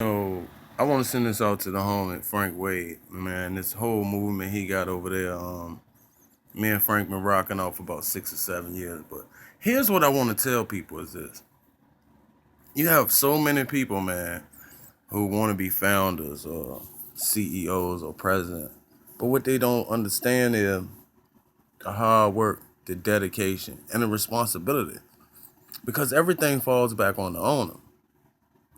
So I want to send this out to the homie Frank Wade, man. This whole movement he got over there. Me and Frank been rocking out for about 6 or 7 years. But here's what I want to tell people: is this? You have so many people, man, who want to be founders or CEOs or president, but what they don't understand is the hard work, the dedication, and the responsibility, because everything falls back on the owner.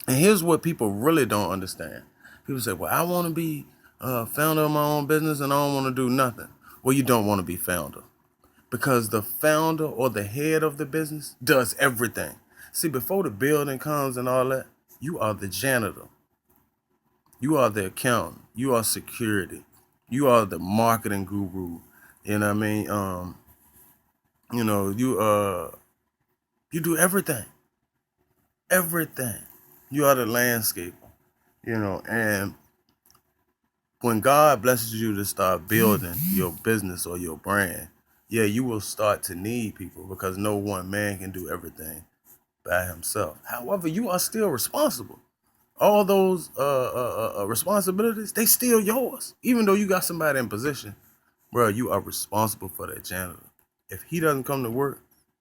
And here's what people really don't understand. People say, well, I want to be founder of my own business and I don't want to do nothing. Well, you don't want to be founder because the founder or the head of the business does everything. See, before the building comes and all that, you are the janitor. You are the accountant. You are security. You are the marketing guru. You know what I mean? You know, you do everything. Everything. You are the landscaper. And when God blesses you to start building your business or your brand, yeah, you will start to need people because no one man can do everything by himself. However, you are still responsible. All those responsibilities, they still yours. Even though you got somebody in position, bro, you are responsible for that janitor. If he doesn't come to work,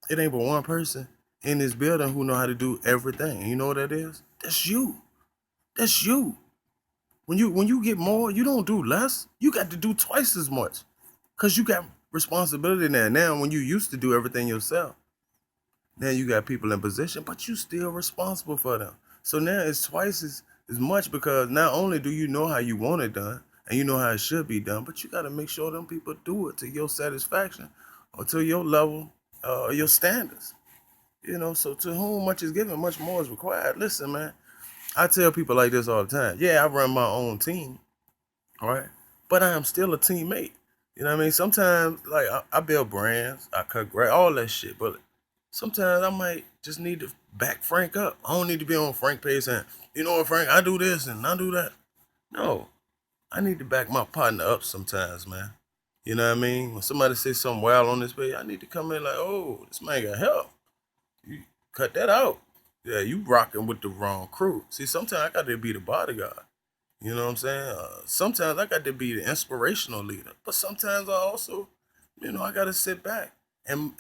it ain't but one person in this building who know how to do everything. And you know what that is? That's you. That's you. When you get more, you don't do less. You got to do twice as much. Cause you got responsibility now. Now when you used to do everything yourself, now you got people in position, but you still responsible for them. So now it's twice as much because not only do you know how you want it done and you know how it should be done, but you gotta make sure them people do it to your satisfaction or to your level or your standards. So to whom much is given, much more is required. Listen, man, I tell people like this all the time. Yeah, I run my own team, all right? But I am still a teammate. You know what I mean? Sometimes, like, I build brands, I cut grass, all that shit. But sometimes I might just need to back Frank up. I don't need to be on Frank page saying, you know what, Frank, I do this and I do that. No, I need to back my partner up sometimes, man. You know what I mean? When somebody says something wild on this page, I need to come in like, oh, this man got help. You cut that out. Yeah, you rocking with the wrong crew. See, sometimes I got to be the bodyguard. You know what I'm saying? Sometimes I got to be the inspirational leader, but sometimes I also, I got to sit back and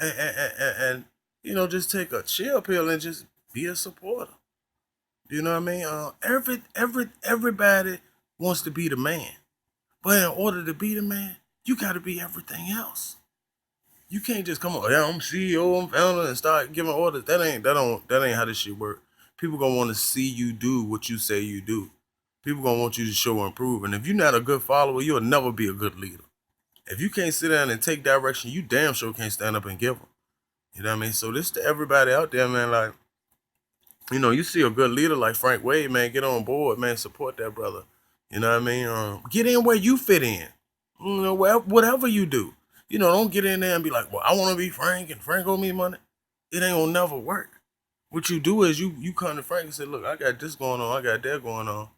just take a chill pill and just be a supporter. You know what I mean? Everybody wants to be the man, but in order to be the man, you got to be everything else. You can't just come on, yeah, I'm CEO, I'm founder, and start giving orders. That ain't how this shit work. People gonna want to see you do what you say you do. People gonna want you to show and improve. And if you're not a good follower, you'll never be a good leader. If you can't sit down and take direction, you damn sure can't stand up and give them. You know what I mean? So this to everybody out there, man. Like, you see a good leader like Frank Wade, man. Get on board, man. Support that brother. You know what I mean? Get in where you fit in. Whatever you do. Don't get in there and be like, well, I want to be Frank and Frank owe me money. It ain't gonna never work. What you do is you come to Frank and say, look, I got this going on, I got that going on.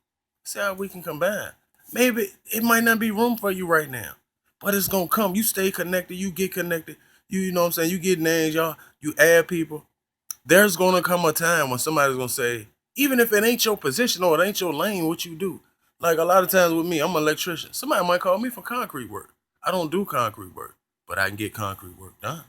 See how we can combine. Maybe it might not be room for you right now, but it's gonna come. You stay connected, you get connected. You know what I'm saying? You get names, y'all. You add people. There's gonna come a time when somebody's gonna say, even if it ain't your position or it ain't your lane, what you do. Like a lot of times with me, I'm an electrician. Somebody might call me for concrete work. I don't do concrete work, but I can get concrete work done.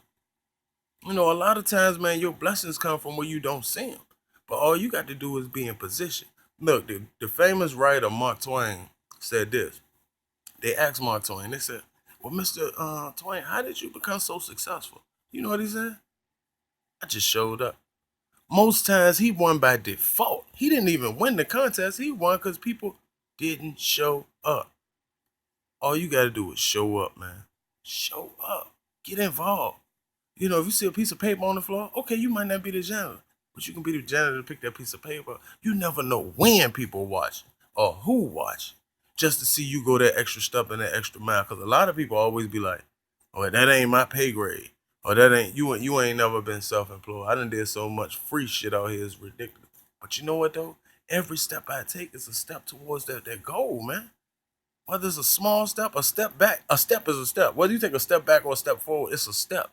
A lot of times, man, your blessings come from where you don't see them. But all you got to do is be in position. Look, the famous writer Mark Twain said this. They asked Mark Twain, they said, well, Mr. Twain, how did you become so successful? You know what he said? I just showed up. Most times he won by default. He didn't even win the contest. He won because people didn't show up. All you got to do is show up, man. Show up. Get involved. If you see a piece of paper on the floor, okay, you might not be the janitor, but you can be the janitor to pick that piece of paper. You never know when people watch or who watch just to see you go that extra step and that extra mile. Because a lot of people always be like, "Oh, that ain't my pay grade," or "That ain't you. You ain't never been self-employed. I done did so much free shit out here is ridiculous." But you know what though? Every step I take is a step towards that goal, man. Whether it's a small step, a step back, a step is a step. Whether you take a step back or a step forward, it's a step.